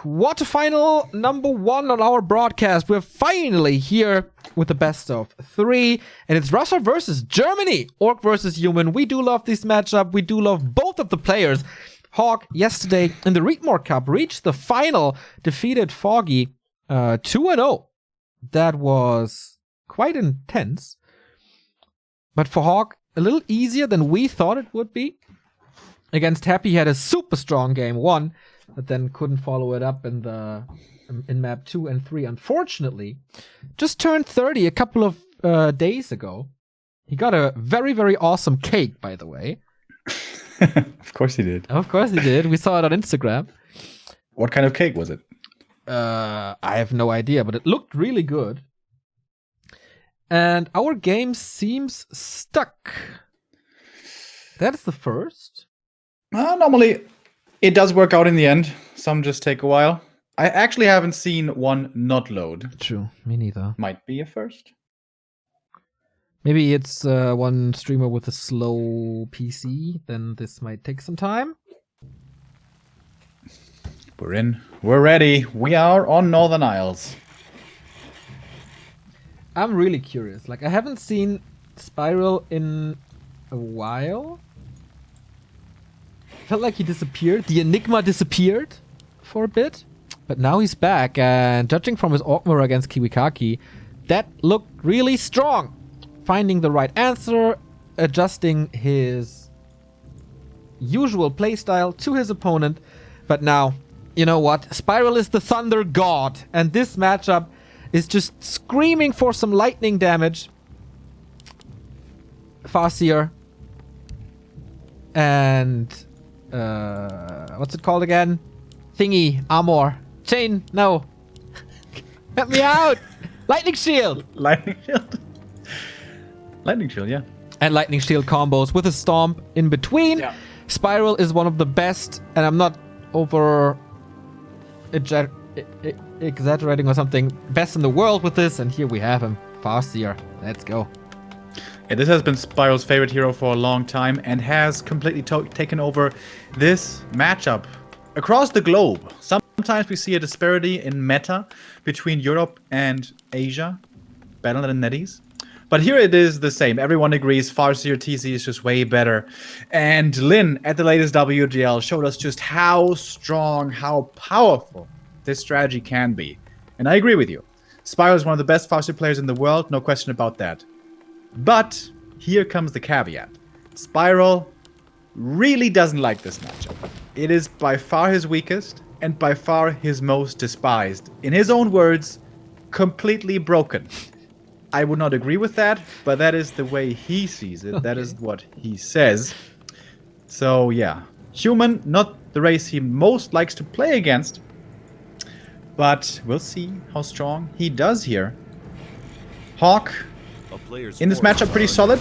Quarterfinal number 1 on our broadcast. We're finally here with the best of 3. And it's Russia versus Germany. Orc versus human. We do love this matchup. We do love both of the players. HawK yesterday in the Readmore Cup reached the final. Defeated Foggy 2-0. That was quite intense. But for HawK, a little easier than we thought it would be. Against Happy, he had a super strong game 1, but then couldn't follow it up in map 2 and 3. Unfortunately, just turned 30 a couple of days ago. He got a very, very awesome cake, by the way. Of course he did. Of course he did. We saw it on Instagram. What kind of cake was it? I have no idea, but it looked really good. And our game seems stuck. That's the first. Normally, it does work out in the end. Some just take a while. I actually haven't seen one not load. True, me neither. Might be a first. Maybe it's one streamer with a slow PC. Then this might take some time. We're in. We're ready. We are on Northern Isles. I'm really curious. Like, I haven't seen Spiral in a while. Felt like he disappeared. The Enigma disappeared for a bit. But now he's back. And judging from his Orc mirror against Kiwikaki, that looked really strong. Finding the right answer. Adjusting his usual playstyle to his opponent. But now, you know what? Spiral is the Thunder God. And this matchup is just screaming for some lightning damage. Farseer. And what's it called again? Thingy, armor. Chain, no. Help me out. Lightning shield. Lightning shield. Lightning shield, yeah. And lightning shield combos with a stomp in between. Yeah. Spiral is one of the best, and I'm not over exaggerating or something, best in the world with this, and here we have him. Farseer. Let's go. Yeah, this has been Spiral's favorite hero for a long time and has completely taken over this matchup across the globe. Sometimes we see a disparity in meta between Europe and Asia, Battle.net and NetEase. But here it is the same. Everyone agrees Farseer TC is just way better. And Lin at the latest WGL showed us just how strong, how powerful this strategy can be. And I agree with you. Spiral is one of the best Farseer players in the world, no question about that. But here comes the caveat. Spiral really doesn't like this matchup. It is by far his weakest and by far his most despised. In his own words, completely broken. I would not agree with that, but that is the way he sees it. Okay. That is what he says. So yeah, human, not the race he most likes to play against. But we'll see how strong he does here. HawK, in this matchup, pretty solid.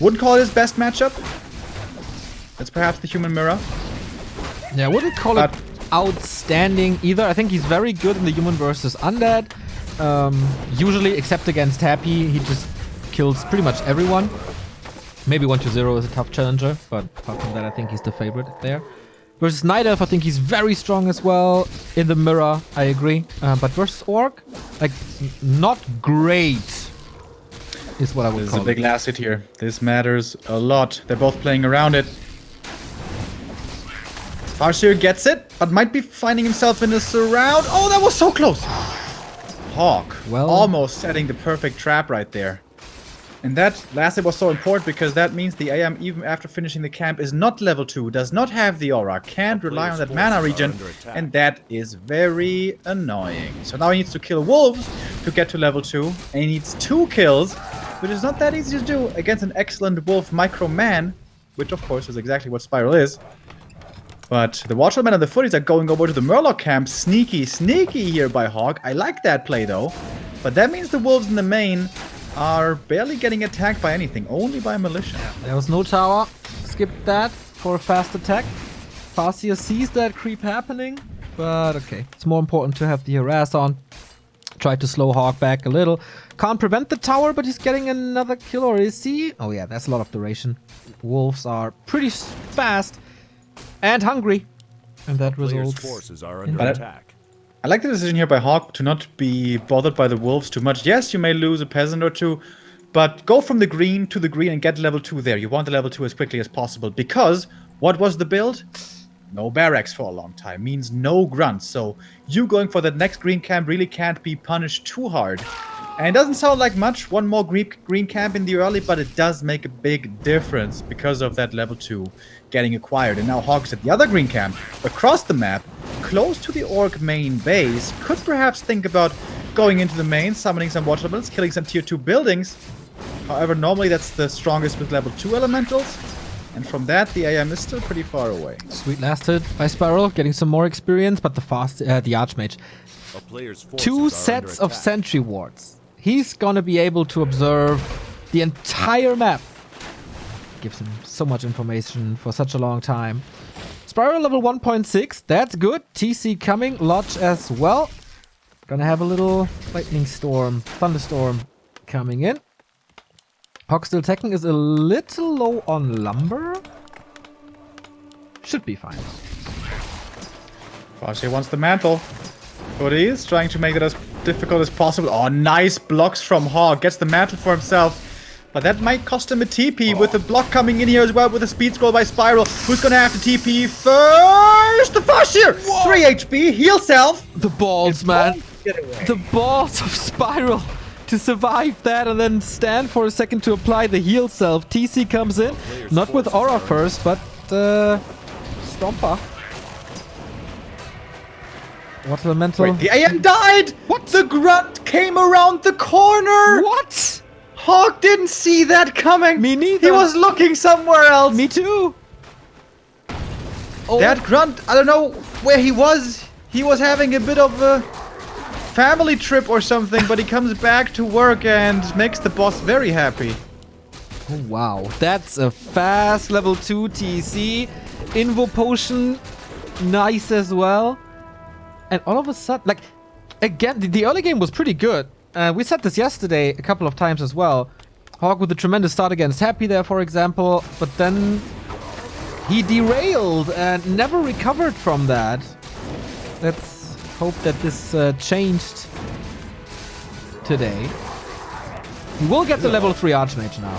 Wouldn't call it his best matchup. That's perhaps the human mirror. Yeah, I wouldn't call it outstanding either. I think he's very good in the human versus undead. Usually, except against Happy, he just kills pretty much everyone. Maybe 1-0 is a tough challenger, but apart from that, I think he's the favorite there. Versus Night Elf, I think he's very strong as well. In the mirror, I agree. But versus Orc, like, not great is what I would call it. This is a big last hit here. This matters a lot. They're both playing around it. Farseer gets it, but might be finding himself in a surround. Oh, that was so close! HawK, well, almost setting the perfect trap right there. And that last hit was so important because that means the AM, even after finishing the camp, is not level 2, does not have the aura, can't rely on that mana regen, and that is very annoying. So now he needs to kill wolves to get to level 2, and he needs 2 kills, which is not that easy to do against an excellent wolf micro man, which of course is exactly what Spiral is. But the Watchman and the Footies are going over to the Murloc camp. Sneaky here by HawK. I like that play though. But that means the wolves in the main are barely getting attacked by anything, only by militia. There was no tower. Skipped that for a fast attack. Farseer sees that creep happening, but okay. It's more important to have the harass on. Try to slow HawK back a little. Can't prevent the tower, but he's getting another kill, or is he? Oh yeah, that's a lot of duration. Wolves are pretty fast and hungry. And that Players' results forces are in under But attack. I like the decision here by HawK to not be bothered by the wolves too much. Yes, you may lose a peasant or two, but go from the green to the green and get level 2 there. You want the level 2 as quickly as possible, because what was the build? No barracks for a long time, means no grunts. So you going for that next green camp really can't be punished too hard. And it doesn't sound like much, one more green camp in the early, but it does make a big difference because of that level 2 getting acquired. And now HawK is at the other green camp, across the map, close to the Orc main base. Could perhaps think about going into the main, summoning some water elementals, killing some tier 2 buildings. However, normally that's the strongest with level 2 elementals. And from that, the AM is still pretty far away. Sweet last hit by Spiral, getting some more experience, but the Archmage. A player's forces 2 are sets under of attack. sentry wards. He's gonna be able to observe the entire map. Gives him so much information for such a long time. Spiral level 1.6, that's good. TC coming, Lodge as well. Gonna have a little lightning storm, thunderstorm coming in. HawK still teching is a little low on lumber. Should be fine. Farsier wants the mantle. But he is trying to make it as difficult as possible. Oh, nice blocks from HawK. Gets the mantle for himself. But that might cost him a TP with the block coming in here as well with a speed scroll by Spiral. Who's gonna have the TP first? The Farsier! 3 HP, heal self. The balls, man. Get away. The balls of Spiral to survive that and then stand for a second to apply the heal self. TC comes in, not with Aura first, but Stomper. What elemental? Wait, the AM died! What? The grunt came around the corner! What? HawK didn't see that coming! Me neither. He was looking somewhere else! Me too. Oh, That grunt, I don't know where he was. He was having a bit of a family trip or something, but he comes back to work and makes the boss very happy. oh, wow. That's a fast level 2 TC. Invo potion, nice as well. And all of a sudden, like, again, the early game was pretty good. We said this yesterday a couple of times as well. HawK with a tremendous start against Happy there, for example. But then he derailed and never recovered from that. Let's hope that this changed today. He will get the level 3 Archmage now.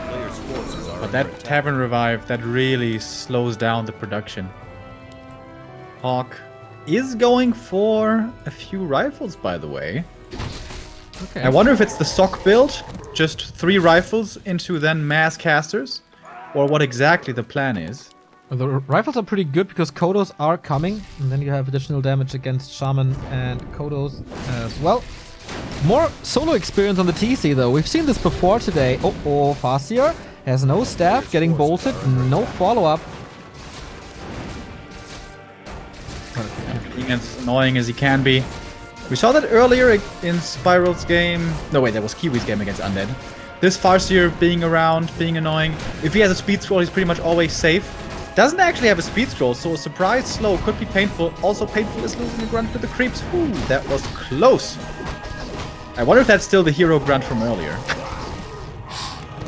Players' forces are But under that attack. Tavern Revive, that really slows down the production. HawK is going for a few rifles, by the way. Okay. I wonder if it's the sock build, just 3 rifles into then mass casters, or what exactly the plan is. The rifles are pretty good because Kodos are coming, and then you have additional damage against Shaman and Kodos as well. More solo experience on the TC though. We've seen this before today. Oh, Farsier has no staff, getting bolted, no follow-up. Being as annoying as he can be. We saw that earlier in Spiral's game. No, wait, that was Kiwi's game against Undead. This Farsier being around, being annoying. If he has a speed scroll, he's pretty much always safe. Doesn't actually have a speed scroll, so a surprise slow could be painful. Also painful is losing the grunt with the creeps. Ooh, that was close. I wonder if that's still the hero grunt from earlier.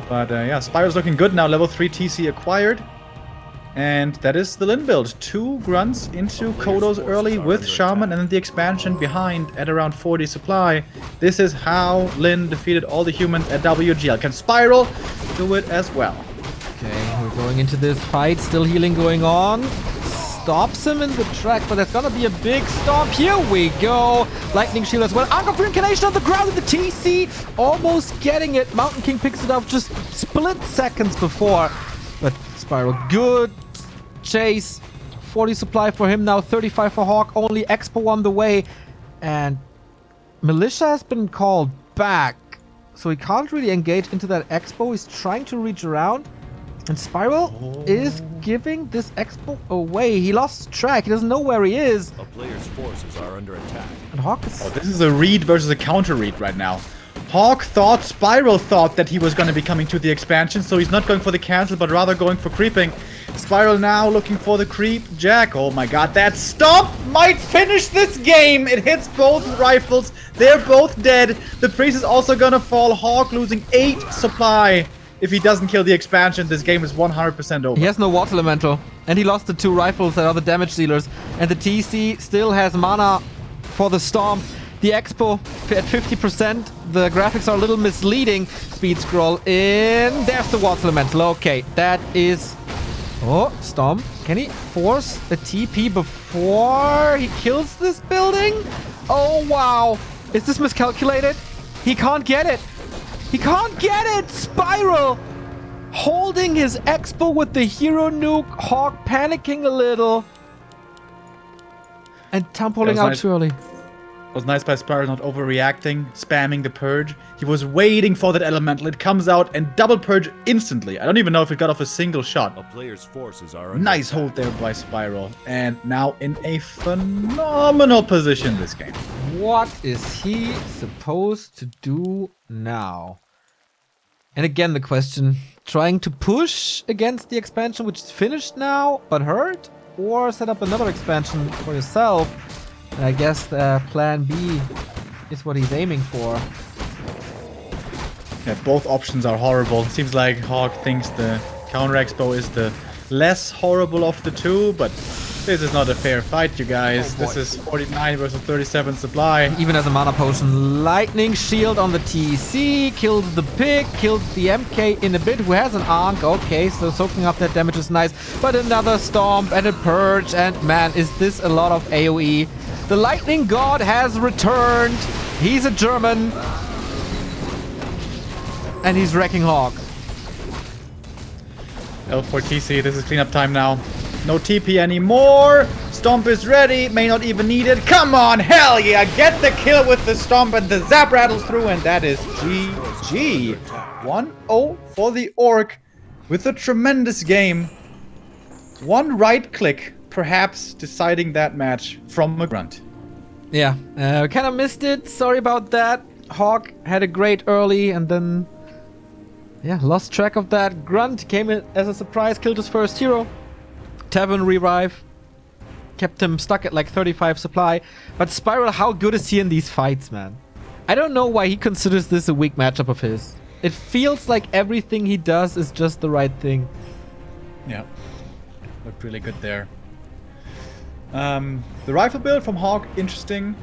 But yeah, Spiral's looking good now. Level 3 TC acquired. And that is the Lin build. 2 grunts into Kodos early with Shaman, and then the expansion behind at around 40 supply. This is how Lin defeated all the humans at WGL. Can Spiral do it as well? Okay, we're going into this fight. Still healing going on. Stops him in the track, but there's gonna be a big stop. Here we go. Lightning shield as well. Arc of Reincarnation on the ground with the TC. Almost getting it. Mountain King picks it up just split seconds before. But Spiral, good chase. 40 supply for him now. 35 for HawK. Only Expo on the way. And Militia has been called back. So he can't really engage into that Expo. He's trying to reach around. And Spiral is giving this Expo away. He lost track. He doesn't know where he is. A player's forces are under attack. And HawK is... Oh, this is a read versus a counter read right now. HawK thought, Spiral thought that he was going to be coming to the expansion, so he's not going for the cancel, but rather going for creeping. Spiral now looking for the creep. Jack, oh my god, that stomp might finish this game. It hits both rifles. They're both dead. The priest is also going to fall. HawK losing 8 supply. if he doesn't kill the expansion, this game is 100% over. He has no water elemental, and he lost the 2 rifles that are the damage dealers. And the TC still has mana for the Stomp. The Expo at 50%. The graphics are a little misleading. Speed scroll in. There's the water elemental. Okay, that is... Oh, Stomp. Can he force a TP before he kills this building? Oh, wow. Is this miscalculated? He can't get it. He can't get it! Spiral! Holding his Expo with the hero nuke. HawK panicking a little. And tumbling out too early. It was nice by Spiral not overreacting, spamming the purge. He was waiting for that elemental. It comes out and double purge instantly. I don't even know if it got off a single shot. A player's forces are under Nice attack. hold there by Spiral. And now in a phenomenal position this game. What is he supposed to do now? And again the question, trying to push against the expansion which is finished now but hurt? Or set up another expansion for yourself? And I guess plan B is what he's aiming for. Yeah, both options are horrible. Seems like HawK thinks the counter expo is the less horrible of the two, but this is not a fair fight, you guys. This is 49 versus 37 supply. Even as a mana potion, lightning shield on the TC, kills the pig, kills the MK in a bit, who has an Ankh. Okay, so soaking up that damage is nice, but another Stomp and a Purge, and man, is this a lot of AoE. The lightning god has returned. He's a German. And he's wrecking HawK. L4 TC, this is cleanup time now. No TP anymore. Stomp is ready. May not even need it. Come on, hell yeah. Get the kill with the Stomp and the Zap rattles through. And that is GG. 1-0 for the Orc with a tremendous game. One right click, perhaps deciding that match from a grunt. Yeah, kind of missed it. Sorry about that. HawK had a great early and then... yeah, lost track of that. Grunt came in as a surprise, killed his first hero. Tavern revive. Kept him stuck at like 35 supply. But Spiral, how good is he in these fights, man? I don't know why he considers this a weak matchup of his. It feels like everything he does is just the right thing. Yeah, looked really good there. The rifle build from HawK, interesting.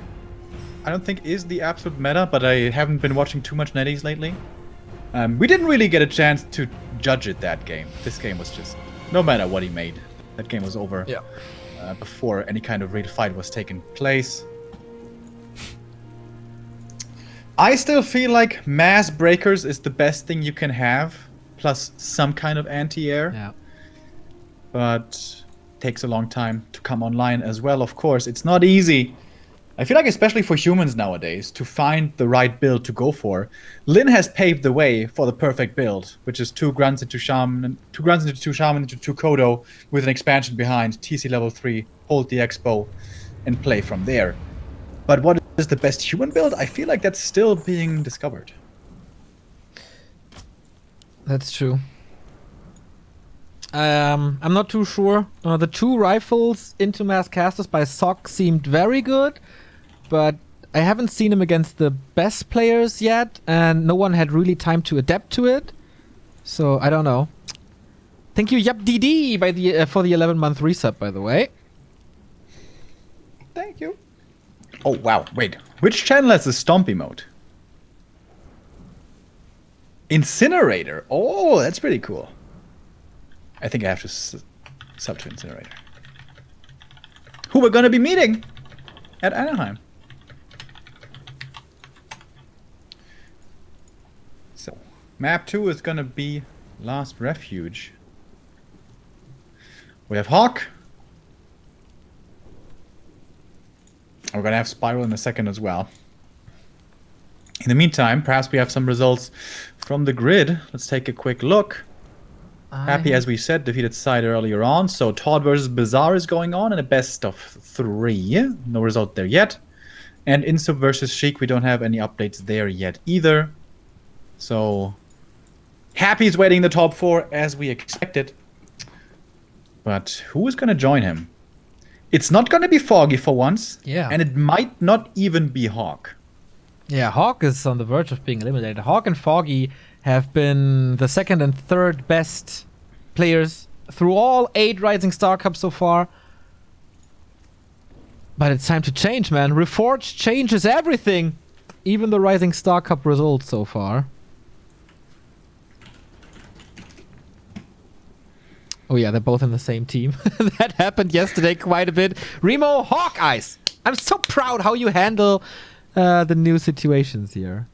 I don't think is the absolute meta, but I haven't been watching too much netties lately. We didn't really get a chance to judge it that game. This game was just, no matter what he made, that game was over. Yeah. Before any kind of real fight was taking place. I still feel like mass breakers is the best thing you can have, plus some kind of anti-air. Yeah. But takes a long time to come online as well, of course. It's not easy. I feel like especially for humans nowadays, to find the right build to go for. Lin has paved the way for the perfect build, which is 2 grunts into Shaman, 2 grunts into 2 Shaman into 2 Kodo, with an expansion behind, TC level 3, hold the Expo, and play from there. But what is the best human build? I feel like that's still being discovered. That's true. I'm not too sure. The 2 rifles into mass casters by Sock seemed very good, but I haven't seen him against the best players yet, and no one had really time to adapt to it. So I don't know. Thank you, YupDD, by the for the 11-month resub, by the way. Thank you. Oh wow! Wait, which channel has the Stomp emote? Incinerator. Oh, that's pretty cool. I think I have to sub to Incinerator. Who we're gonna be meeting at Anaheim. So, map 2 is gonna be Last Refuge. We have HawK. And we're gonna have Spiral in a second as well. In the meantime, perhaps we have some results from the grid. Let's take a quick look. Happy, as we said, defeated side earlier on. So Todd versus Bizarre is going on in a best of 3. No result there yet. And Insub versus Sheik, we don't have any updates there yet either. So Happy is waiting in the top 4 as we expected. But who is going to join him? It's not going to be Foggy for once. Yeah. And it might not even be HawK. Yeah, HawK is on the verge of being eliminated. HawK and Foggy have been the second and third best players through all 8 Ryzing Star Cups so far. But it's time to change, man. Reforged changes everything. Even the Ryzing Star Cup results so far. Oh yeah, they're both in the same team. That happened yesterday quite a bit. Remo, HawK Eyes. I'm so proud how you handle the new situations here.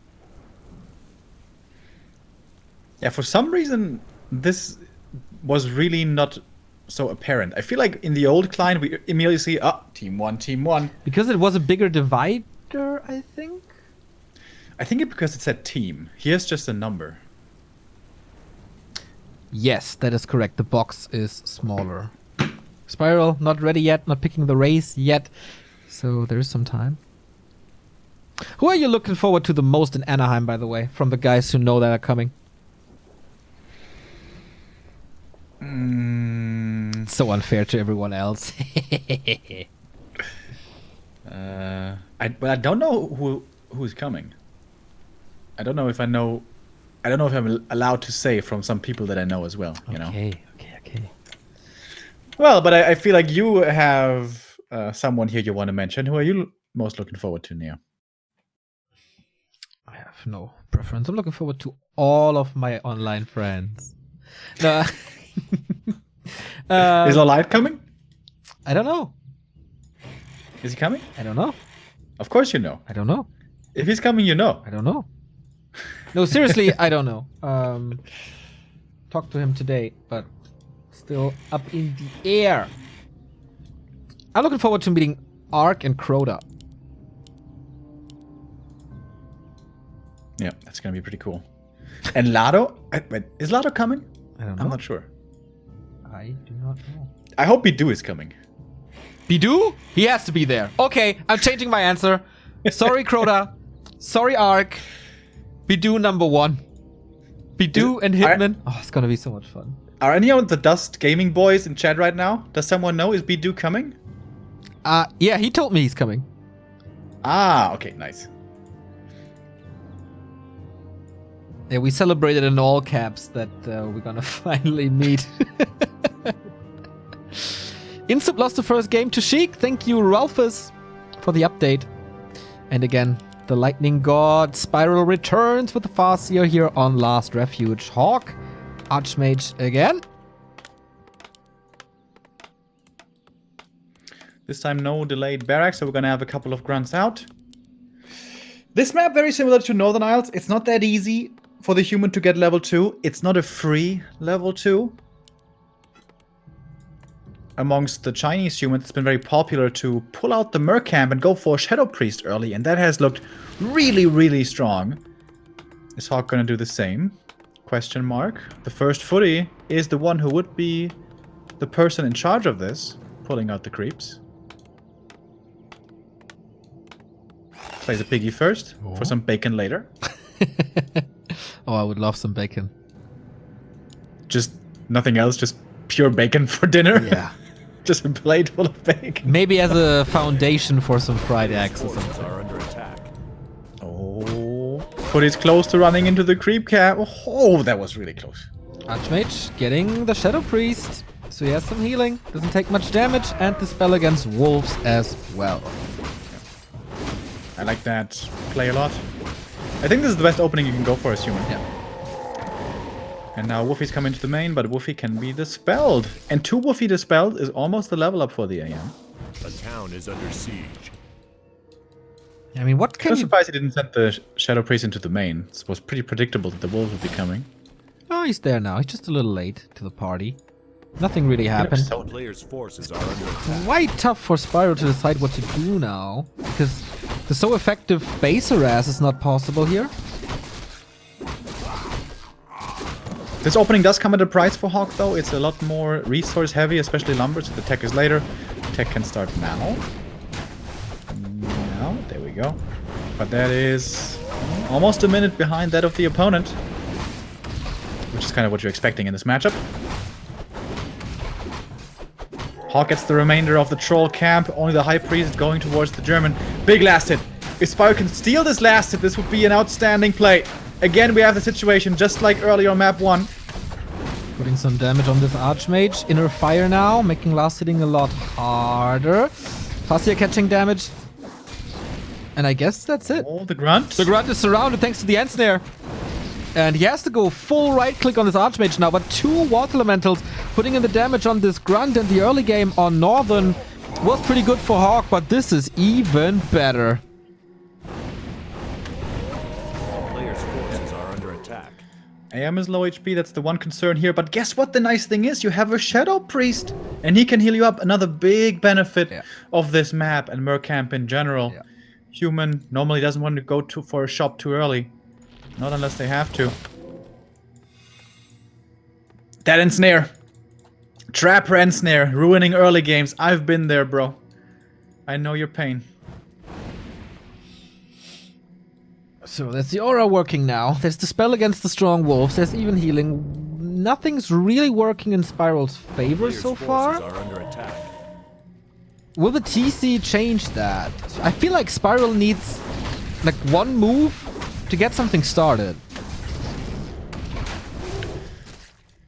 Yeah, for some reason, this was really not so apparent. I feel like in the old client, we immediately see, team one, team one. Because it was a bigger divider, I think? I think it's because it said team. Here's just a number. Yes, that is correct. The box is smaller. Spiral, not ready yet, not picking the race yet. So there's some time. Who are you looking forward to the most in Anaheim, by the way, from the guys who know that are coming? So unfair to everyone else. But I don't know who's coming. I don't know if I'm allowed to say from some people that I know as well. You know. Okay. Well, but I feel like you have someone here you want to mention. Who are you most looking forward to, Neo? I have no preference. I'm looking forward to all of my online friends. No. Is Light coming? I don't know. Is he coming? I don't know. Of course you know. I don't know. If he's coming, you know. I don't know. No, seriously, I don't know. Talked to him today, but still up in the air. I'm looking forward to meeting HawK and Crota. Yeah, that's gonna be pretty cool. And Lado? Wait, is Lado coming? I don't know. I'm not sure. I do not know. I hope Bidu is coming. Bidu? He has to be there. Okay, I'm changing my answer. Sorry, Crota. Sorry, HawK. Bidu number 1. Bidu and Hitman. Oh, it's gonna be so much fun. Are any of the Dust Gaming boys in chat right now? Does someone know? Is Bidu coming? Yeah, he told me he's coming. Ah, okay, nice. Yeah, we celebrated in all caps that we're gonna finally meet. Insup lost the first game to Sheik. Thank you, Ralphus, for the update. And again, the Lightning God Spiral returns with the Farseer here on Last Refuge. HawK, Archmage again. This time no delayed barracks, so we're gonna have a couple of grunts out. This map very similar to Northern Isles. It's not that easy for the human to get level 2. It's not a free level 2. Amongst the Chinese humans, it's been very popular to pull out the Merc Camp and go for Shadow Priest early, and that has looked really, really strong. Is HawK gonna do the same? Question mark. The first footy is the one who would be the person in charge of this, pulling out the creeps. Plays a piggy first, for some bacon later. Oh, I would love some bacon. Just nothing else, just pure bacon for dinner? Yeah. Just a plate full of bacon. Maybe as a foundation for some fried eggs or Forces something. are under attack. Oh. Footy's close to running into the creep cap. Oh, that was really close. Archmage getting the Shadow Priest. So he has some healing. Doesn't take much damage. And the spell against wolves as well. I like that play a lot. I think this is the best opening you can go for as human. Yeah. And now Woofy's coming to the main, but Woofy can be dispelled. And 2 Woofy dispelled is almost the level up for the AM. A town is under siege. I mean, what I'm can you... surprised he didn't send the Shadow Priest into the main. It was pretty predictable that the wolves would be coming. Oh, he's there now. He's just a little late to the party. Nothing really happened. The player's forces are under attack. Quite tough for Spyro to decide what to do now. Because the so effective base harass is not possible here. This opening does come at a price for HawK though. It's a lot more resource heavy, especially lumber, so the tech is later. Tech can start now. Now, there we go. But that is almost a minute behind that of the opponent. Which is kind of what you're expecting in this matchup. HawK gets the remainder of the troll camp. Only the High Priest going towards the German. Big last hit. If Spyro can steal this last hit, this would be an outstanding play. Again, we have the situation just like earlier on map 1. Putting some damage on this Archmage. Inner fire now, making last hitting a lot harder. Fascia catching damage. And I guess that's it. Oh, the grunt. The Grunt is surrounded thanks to the End Snare. And he has to go full right click on this Archmage now, but 2 Water Elementals putting in the damage on this Grunt, and the early game on Northern was pretty good for HawK, but this is even better. All players' forces are under attack. AM is low HP, that's the one concern here. But guess what the nice thing is? You have a Shadow Priest, and he can heal you up. Another big benefit of this map and Mercamp in general. Yeah. Human normally doesn't want to go for a shop too early. Not unless they have to. That ensnare. Trap ensnare, ruining early games. I've been there, bro. I know your pain. So that's the aura working now. There's the spell against the strong wolves. There's even healing. Nothing's really working in Spiral's favor Players' so forces far. are under attack. Will the TC change that? I feel like Spiral needs like one move to get something started.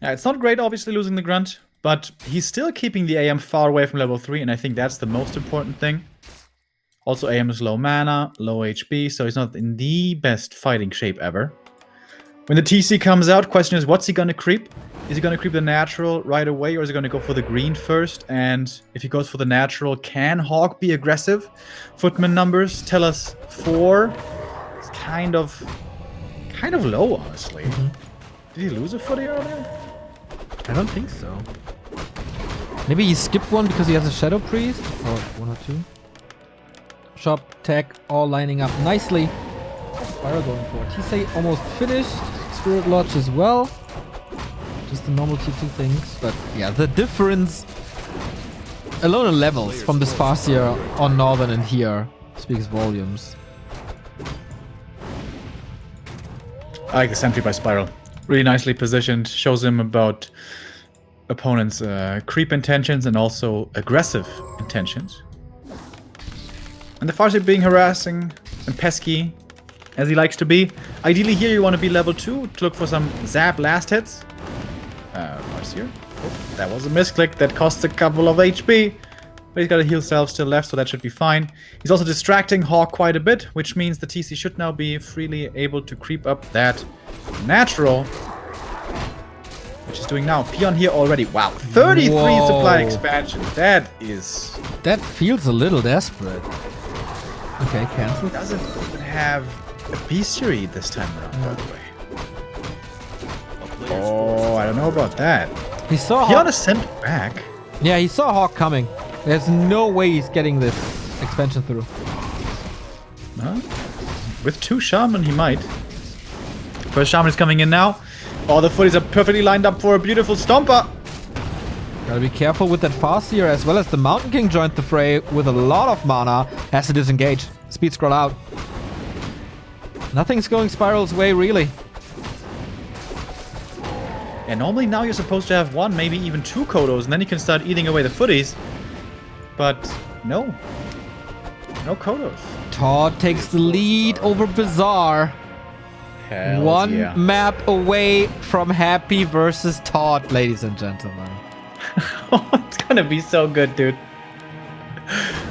Yeah, it's not great obviously losing the Grunt, but he's still keeping the AM far away from level 3, and I think that's the most important thing. Also, AM is low mana, low HP, so he's not in the best fighting shape ever. When the TC comes out, question is, what's he gonna creep? Is he gonna creep the natural right away, or is he gonna go for the green first? And if he goes for the natural, can HawK be aggressive? Footman numbers tell us 4. It's kind of low, honestly. Did he lose a footy earlier? I don't think so. Maybe he skipped one because he has a Shadow Priest? Or 1 or 2? Shop, tech, all lining up nicely. Spiral going for it. TC almost finished. Spirit Lodge as well. Just the normal T2 things. But yeah, the difference alone in levels from this Farseer on Northern and here speaks volumes. I like the sentry by Spiral. Really nicely positioned. Shows him about opponents' creep intentions and also aggressive intentions. And the Farseer being harassing and pesky, as he likes to be. Ideally here you want to be level 2 to look for some zap last hits. Farseer. Oh, that was a misclick. That costs a couple of HP. But he's got a heal self still left, so that should be fine. He's also distracting HawK quite a bit, which means the TC should now be freely able to creep up that natural. Which he's doing now. Peon here already. Wow, 33 supply expansion. That feels a little desperate. Okay, cancel. Doesn't have a bestiary this time around, by the way. Oh, I don't know about that. He saw Peon HawK. is sent back. Yeah, he saw HawK coming. There's no way he's getting this expansion through. Huh? With 2 Shaman, he might. First Shaman is coming in now. All the footies are perfectly lined up for a beautiful Stomper. Gotta be careful with that Farseer, as well as the Mountain King joined the fray with a lot of mana. Has to disengage. Speed scroll out. Nothing's going Spiral's way, really. And normally now you're supposed to have 1, maybe even 2 Kodos, and then you can start eating away the footies. But no. No Kodos. Todd takes the lead over Bizarre. Hell One yeah. map away from Happy versus Todd, ladies and gentlemen. It's gonna be so good, dude.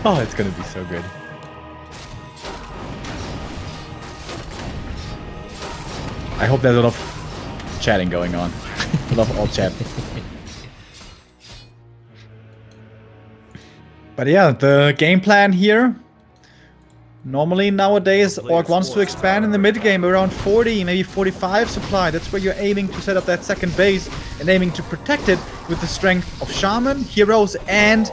Oh, it's gonna be so good. I hope there's a lot of chatting going on. I love all chat. But yeah, the game plan here. Normally nowadays, ORC wants to expand in the mid game around 40, maybe 45 supply. That's where you're aiming to set up that second base and aiming to protect it with the strength of Shaman, Heroes, and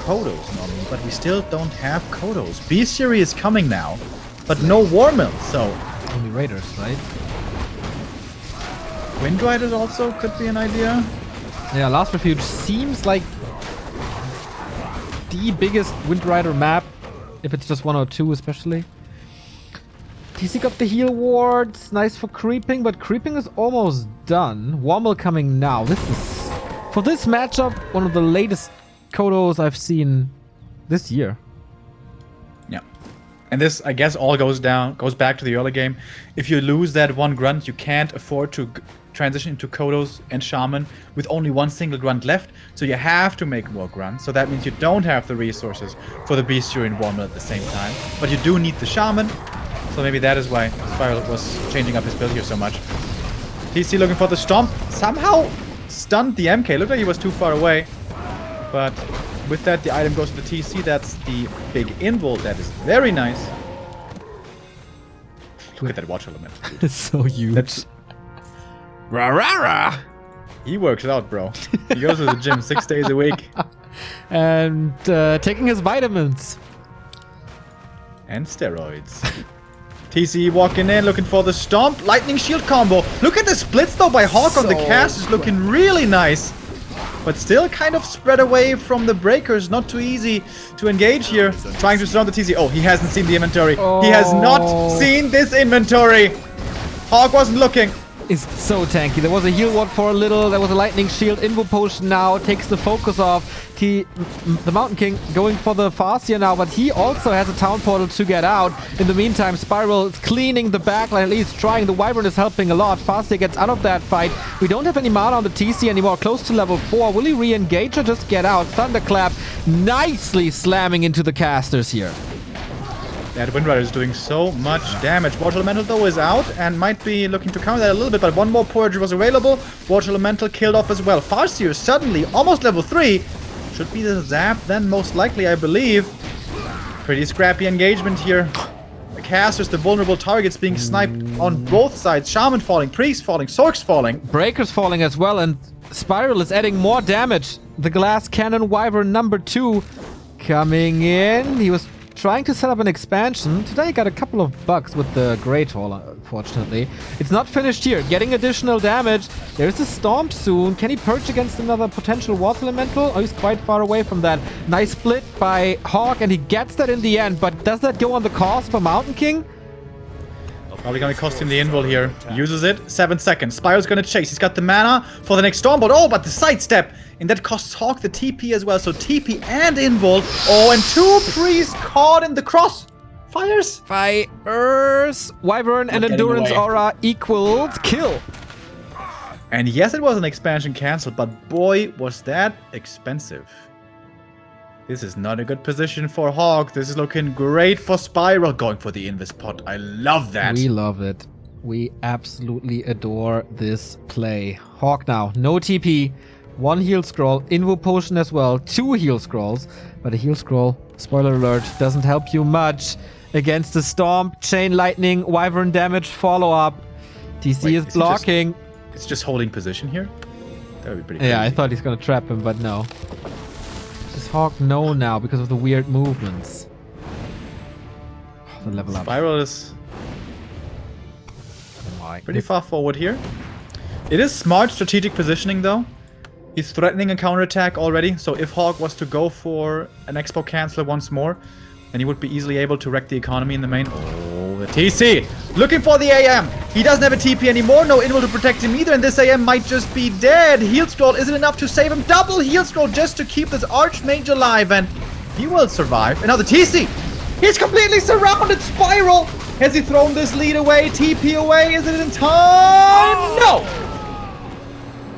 Kodos normally. But we still don't have Kodos. Bestiary is coming now, but no War Mill, so... Only Raiders, right? Wind Riders also could be an idea. Yeah, Last Refuge seems like the biggest Wind Rider map, if it's just 1 or 2 especially. TC got the heal wards, nice for creeping, but creeping is almost done. Womble coming now. This is, for this matchup, one of the latest Kodos I've seen this year. Yeah. And this, I guess, all goes back to the early game. If you lose that one grunt, you can't afford to transition into Kodos and Shaman with only one single grunt left. So you have to make more grunts. So that means you don't have the resources for the Bestiary and Warmill at the same time. But you do need the Shaman. So maybe that is why Spiral was changing up his build here so much. TC looking for the Stomp. Somehow stunned the MK. Looked like he was too far away. But with that, the item goes to the TC. That's the big invul. That is very nice. Look at that watch element. It's so huge. Rah, rah, rah. He works out, bro. He goes to the gym 6 days a week. And taking his vitamins. And steroids. TC walking in, looking for the Stomp. Lightning Shield combo. Look at the splits, though, by HawK on the cast. Is looking really nice. But still kind of spread away from the breakers. Not too easy to engage here. Trying to surround the TC. Oh, he hasn't seen the inventory. Oh. He has not seen this inventory. HawK wasn't looking. Is so tanky. There was a heal ward for a little. There was a lightning shield. Invo potion now takes the focus off. The Mountain King going for the Farseer now, but he also has a town portal to get out. In the meantime, Spiral is cleaning the backline, at least trying. The Wyvern is helping a lot. Farseer gets out of that fight. We don't have any mana on the TC anymore. Close to level 4. Will he re-engage or just get out? Thunderclap nicely slamming into the casters here. That Wind Rider is doing so much damage. Water Elemental, though, is out and might be looking to counter that a little bit, but one more Porridge was available. Water Elemental killed off as well. Farseer suddenly almost level 3. Should be the Zap then, most likely, I believe. Pretty scrappy engagement here. The casters, the vulnerable targets being sniped on both sides. Shaman falling, Priest falling, Sorks falling. Breakers falling as well, and Spiral is adding more damage. The Glass Cannon Wyvern number 2 coming in. He was trying to set up an expansion. Today got a couple of bugs with the Great Hall, unfortunately. It's not finished here. Getting additional damage. There's a Stomp soon. Can he purge against another potential Water Elemental? Oh, he's quite far away from that. Nice split by HawK, and he gets that in the end. But does that go on the cost of a Mountain King? Probably gonna cost him the invul here. Uses it. 7 seconds. Spiral's gonna chase. He's got the mana for the next Stormbolt. Oh, but the sidestep. And that costs HawK the TP as well. So TP and invul. Oh, and 2 priests caught in the cross. Fires. Wyvern and Endurance Aura equals kill. And yes, it was an expansion cancelled, but boy, was that expensive. This is not a good position for HawK. This is looking great for Spiral. Going for the Invis pot. I love that. We love it. We absolutely adore this play. HawK now. No TP. 1 heal scroll. Invo potion as well. 2 heal scrolls. But a heal scroll, spoiler alert, doesn't help you much against the Stomp. Chain Lightning. Wyvern damage follow-up. TC is blocking. It's just holding position here? That would be pretty crazy. Yeah, I thought he's gonna trap him, but no. Does HawK know now because of the weird movements? Oh, the level up. Spiral is pretty far forward here. It is smart strategic positioning though. He's threatening a counterattack already, so if HawK was to go for an Expo Canceller once more, then he would be easily able to wreck the economy in the main. Oh, the TC! Looking for the AM! He doesn't have a TP anymore, no invul to protect him either, and this AM might just be dead! Heal Scroll isn't enough to save him. Double Heal Scroll just to keep this Archmage alive, and he will survive. And now the TC! He's completely surrounded! Spiral! Has he thrown this lead away? TP away? Is it in time? No!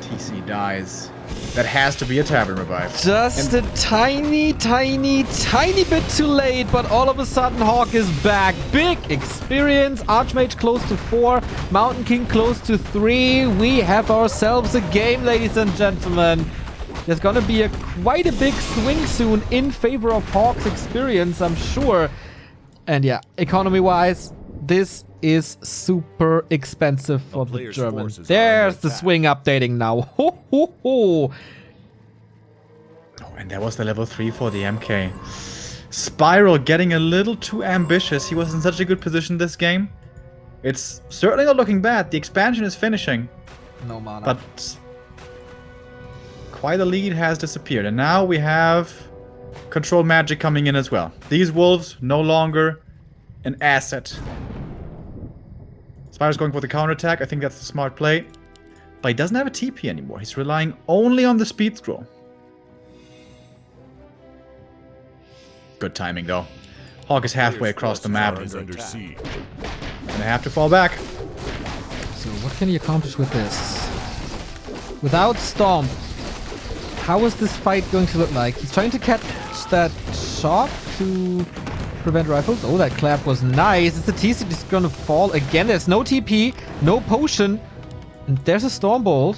TC dies. That has to be a Tavern Revive. Just a tiny bit too late, but all of a sudden HawK is back. Big experience. Archmage close to 4. Mountain King close to 3. We have ourselves a game, ladies and gentlemen. There's gonna be quite a big swing soon in favor of HawK's experience, I'm sure. And yeah, economy-wise, this is super expensive for the Germans. There's the swing updating now. Ho, ho, ho. Oh, and that was the level 3 for the MK. Spiral getting a little too ambitious. He was in such a good position this game. It's certainly not looking bad. The expansion is finishing. No mana. But quite a lead has disappeared. And now we have Control Magic coming in as well. These wolves no longer an asset. Spiral's going for the counterattack. I think that's the smart play. But he doesn't have a TP anymore. He's relying only on the speed scroll. Good timing though. HawK is halfway across the map. Players' forces are under siege. And they have to fall back. So what can he accomplish with this? Without Stomp, how is this fight going to look like? He's trying to catch that shot to prevent rifles. Oh, that clap was nice. Is the TC just gonna fall again? There's no TP, no potion, and there's a Storm Bolt.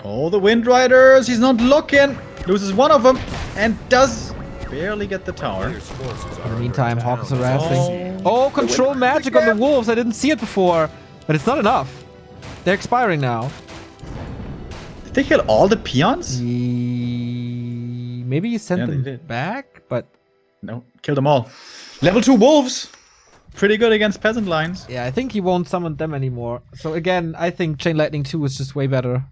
Oh, the Wind Riders. He's not looking. Loses one of them and does barely get the tower. Players' forces are In the under meantime, attack. HawK is harassing. Oh, control magic on the wolves. I didn't see it before, but it's not enough. They're expiring now. Did they kill all the peons? Maybe you sent Yeah, they them did. back, but No, killed them all. Level 2 wolves. Pretty good against peasant lines. yeah, I think he won't summon them anymore. So again, I think Chain Lightning 2 is just way better.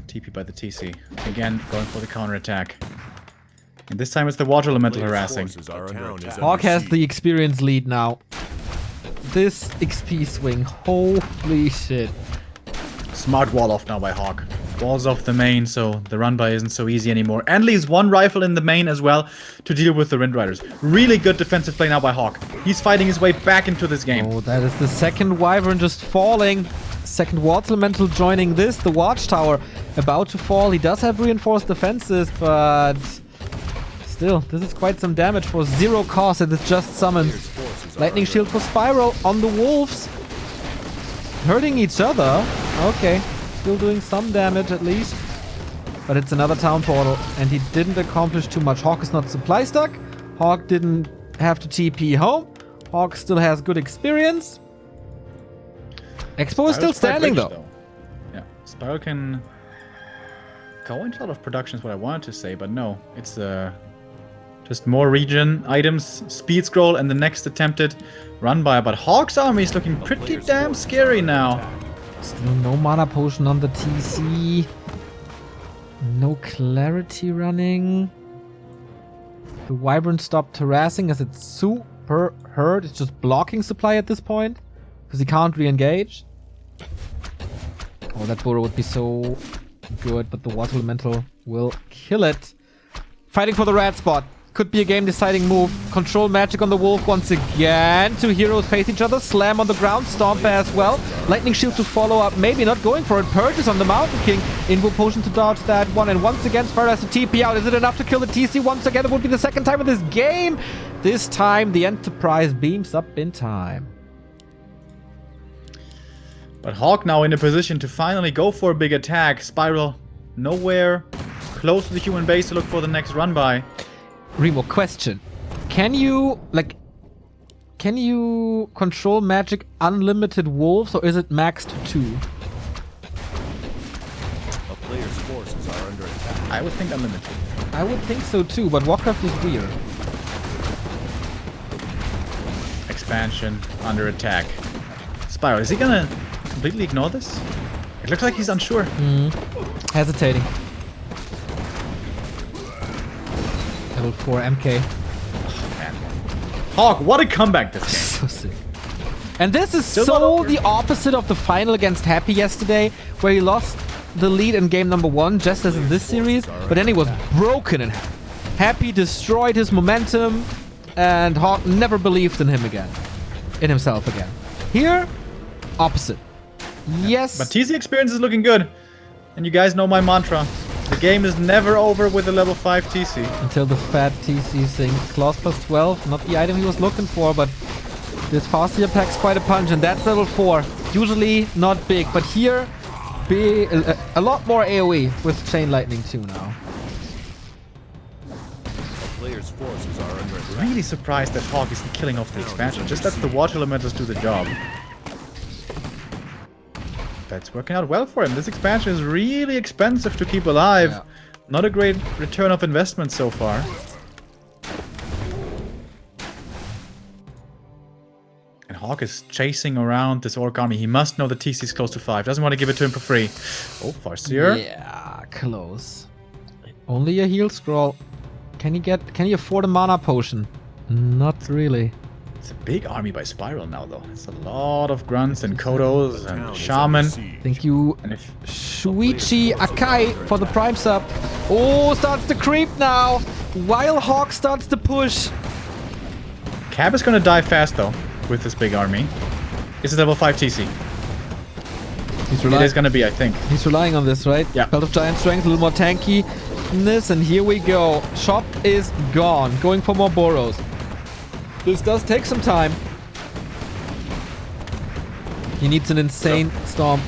TP by the TC. Again, going for the counterattack. And this time it's the water elemental Players' harassing. forces are under attack. HawK has the experience lead now. This XP swing, holy shit. Smart wall off now by HawK. Walls off the main, so the run by isn't so easy anymore. And leaves one rifle in the main as well to deal with the Wind Riders. Really good defensive play now by HawK. He's fighting his way back into this game. Oh, that is the second Wyvern just falling. Second Water Elemental joining this. The Watchtower about to fall. He does have reinforced defenses, but still, this is quite some damage for 0 cost, and it just summons. Players' forces are Lightning under Shield for Spiral on the wolves. Hurting each other. Okay. Still doing some damage at least. But it's another town portal. And he didn't accomplish too much. HawK is not supply stuck. HawK didn't have to TP home. HawK still has good experience. Expo is still Spiral's quite standing rich, though. Yeah, Spiral can go into a lot of production is what I wanted to say, but no. It's just more region items, speed scroll, and the next attempted run by. But HawK's army is looking pretty player's damn forces are scary under now. attack. Still no mana potion on the TC. No clarity running. The Wyvern stopped harassing as it's super hurt. It's just blocking supply at this point. Because he can't re-engage. Oh, that burrow would be so good, but the Water Elemental will kill it. Fighting for the red spot. Could be a game-deciding move. Control magic on the wolf once again. Two heroes face each other. Slam on the ground. Stomp as well. Lightning shield to follow up. Maybe not going for it. Purges on the Mountain King. Invo potion to dodge that one. And once again, Spiral has to TP out. Is it enough to kill the TC once again? It would be the second time of this game. This time, the Enterprise beams up in time. But HawK now in a position to finally go for a big attack. Spiral nowhere close to the human base to look for the next run by. Remo, question. Can you control magic unlimited wolves, or is it maxed to 2? A player's forces are under attack. I would think unlimited. I would think so too, but Warcraft is weird. Expansion under attack. Spiral, is he gonna completely ignore this? It looks like he's unsure. Hesitating. Level 4 MK. Man. HawK, what a comeback this game. So sick. And this is Still not so over. the opposite of the final against Happy yesterday, where he lost the lead in game number 1, just as in this series, but then he was broken in half. Happy destroyed his momentum, and HawK never believed in him again. In himself again. Here, opposite. Yes. But TC experience is looking good. And you guys know my mantra. The game is never over with a level 5 TC. Until the fat TC sings. Claws plus 12, not the item he was looking for, but this Farseer packs quite a punch, and that's level 4. Usually not big, but here, a lot more AoE with Chain Lightning 2 now. A player's forces are under attack. Really surprised that HawK isn't killing off the expansion. Just lets the water elementals do the job. That's working out well for him. This expansion is really expensive to keep alive. Yeah. Not a great return of investment so far. And HawK is chasing around this Orc army. He must know the TC is close to 5. Doesn't want to give it to him for free. Oh, Farseer. Yeah, close. Only a heal scroll. Can he afford a mana potion? Not really. It's a big army by Spiral now, though. It's a lot of grunts and Kodos and Shaman. Thank you, And if Shuichi Akai, for the prime sub. Oh, starts to creep now. While HawK starts to push. Cab is gonna die fast, though, with this big army. This is level 5 TC. It is gonna be, I think. He's relying on this, right? Yeah. Belt of Giant Strength, a little more tankiness, and here we go. Shop is gone. Going for more Boros. This does take some time. He needs an insane storm.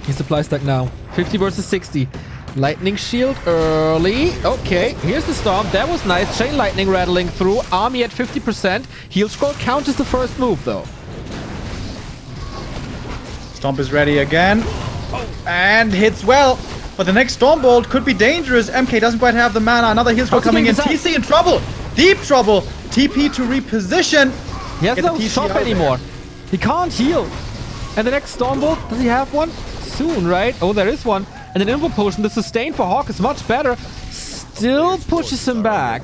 He's supply stuck now. 50 versus 60. Lightning shield early. Okay, here's the storm. That was nice. Chain lightning rattling through. Army at 50%. Heal scroll counters the first move, though. Stomp is ready again. And hits well. But the next Stormbolt could be dangerous. MK doesn't quite have the mana. Another heal scroll How's he coming in. getting this TC in trouble. Deep trouble. TP to reposition. He has Get no the TC shop out anymore. He can't heal. And the next Stormbolt, does he have one? Soon, right? Oh, there is one. And an Invo Potion. The sustain for HawK is much better. Still pushes him back.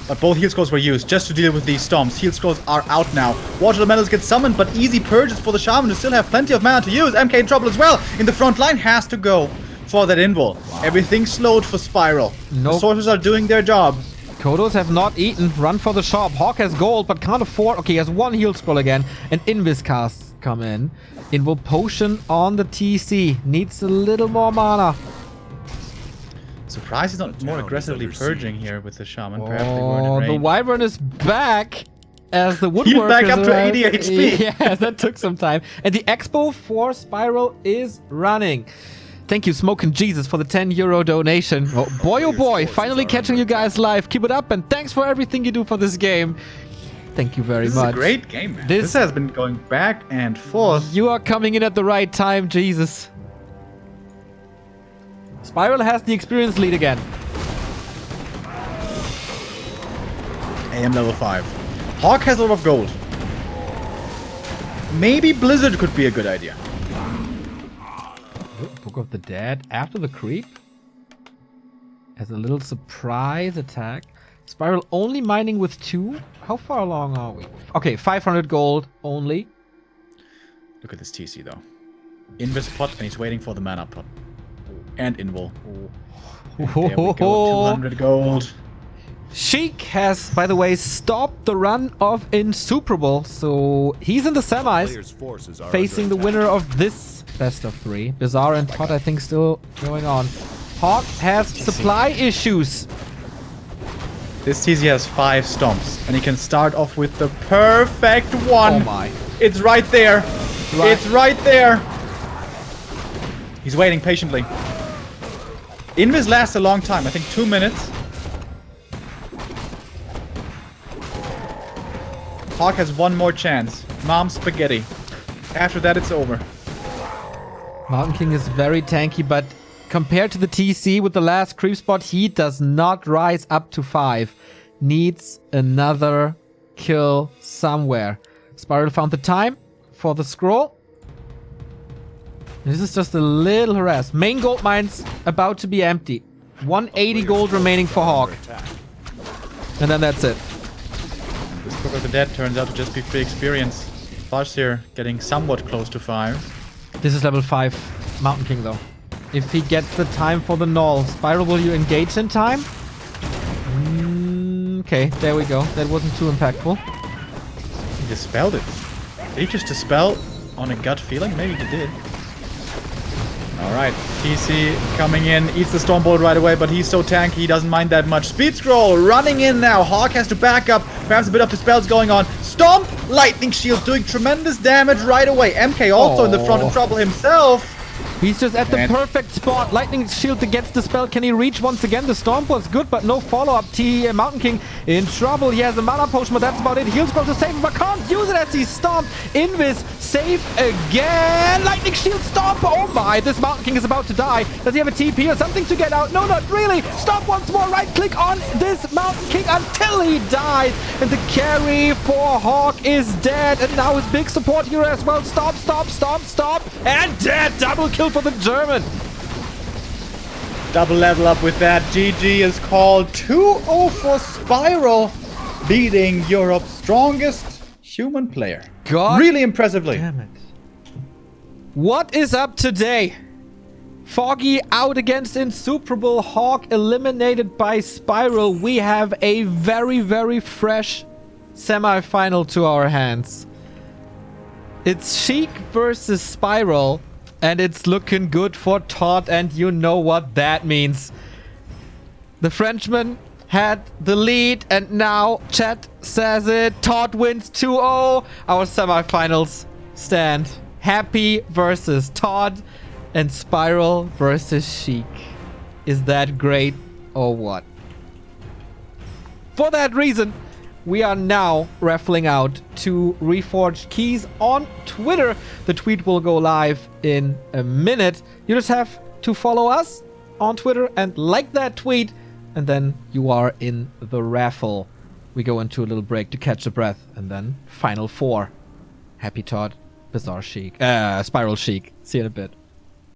But both heal scrolls were used just to deal with these storms. Heal scrolls are out now. Water Elementals get summoned, but easy purges for the Shaman who still have plenty of mana to use. MK in trouble as well. In the front line has to go for that invul. Everything slowed for Spiral. Nope. The sorcerers are doing their job. Kodos have not eaten. Run for the shop. HawK has gold, but can't afford. Okay, he has one heal scroll again. And Invis casts come in. Invo Potion on the TC. Needs a little more mana. Surprised he's not more aggressively purging here with the Shaman. Perhaps they weren't in Oh, the range. Wyvern is back as the woodworker. Healed back up to 80 HP. Yeah, that took some time. And the Expo for Spiral is running. Thank you, Smokin' Jesus, for the €10 donation. Oh boy, finally catching you guys live. Keep it up, and thanks for everything you do for this game. Thank you very This much. is a great game, man. This- This has been going back and forth. You are coming in at the right time, Jesus. Spiral has the experience lead again. AM level 5. HawK has a lot of gold. Maybe Blizzard could be a good idea. Book of the Dead after the creep. As a little surprise attack. Spiral only mining with 2. How far along are we? Okay, 500 gold only. Look at this TC though. Invis pot, and he's waiting for the mana pot. And invul. And there we go, 200 gold. Sheik has, by the way, stopped the run of Insuperable, so he's in the semis, Players' forces are facing the under winner of this best of 3. Bizarre and Pot, I think, still going on. HawK has supply issues. This TC has 5 stomps, and he can start off with the perfect one. Oh my. It's right there. Right. It's right there. He's waiting patiently. Invis lasts a long time, I think 2 minutes. HawK has one more chance. Mom spaghetti. After that, it's over. Mountain King is very tanky, but compared to the TC with the last creep spot, he does not rise up to 5. Needs another kill somewhere. Spiral found the time for the scroll. This is just a little harass. Main gold mine's about to be empty. 180 gold remaining for HawK. And then that's it. This Book of the Dead turns out to just be free experience. Farseer getting somewhat close to 5. This is level 5 Mountain King though. If he gets the time for the null. Spiral, will you engage in time? Okay, there we go. That wasn't too impactful. He dispelled it. Did he just dispel on a gut feeling? Maybe he did. Alright, TC coming in, eats the Stormbolt right away, but he's so tanky, he doesn't mind that much. Speed Scroll running in now. HawK has to back up. Perhaps a bit of dispels going on. Stomp! Lightning Shield doing tremendous damage right away. MK also in the front of trouble himself. He's just at the And- perfect spot. Lightning shield against the spell. Can he reach once again? The Stomp was good, but no follow-up. Mountain King in trouble. He has a mana potion, but that's about it. Heal scroll to save him, but can't use it as he stomped. Invis, save again. Lightning shield stomp. Oh my, this Mountain King is about to die. Does he have a TP or something to get out? No, not really. Stomp once more. Right click on this Mountain King until he dies. And the carry for HawK is dead. And now his big support hero as well. Stomp, stomp, stomp, stomp. And dead. Double kill for the German. Double level up with that. GG is called 2-0 for Spiral. beating Europe's strongest human player. God Really impressively. damn it. What is up today? Foggy out against Insuperable, HawK eliminated by Spiral. We have a very, very fresh semi-final to our hands. It's Sheik versus Spiral, and it's looking good for Todd, and you know what that means. The Frenchman had the lead, and now chat says it. Todd wins 2-0. Our semifinals stand. Happy versus Todd, and Spiral versus Sheik. Is that great or what? For that reason, we are now raffling out 2 reforged keys on Twitter. The tweet will go live in a minute. You just have to follow us on Twitter and like that tweet, and then you are in the raffle. We go into a little break to catch the breath, and then Final 4. Happy Todd, Bizarre Sheik, Spiral Sheik. See you in a bit.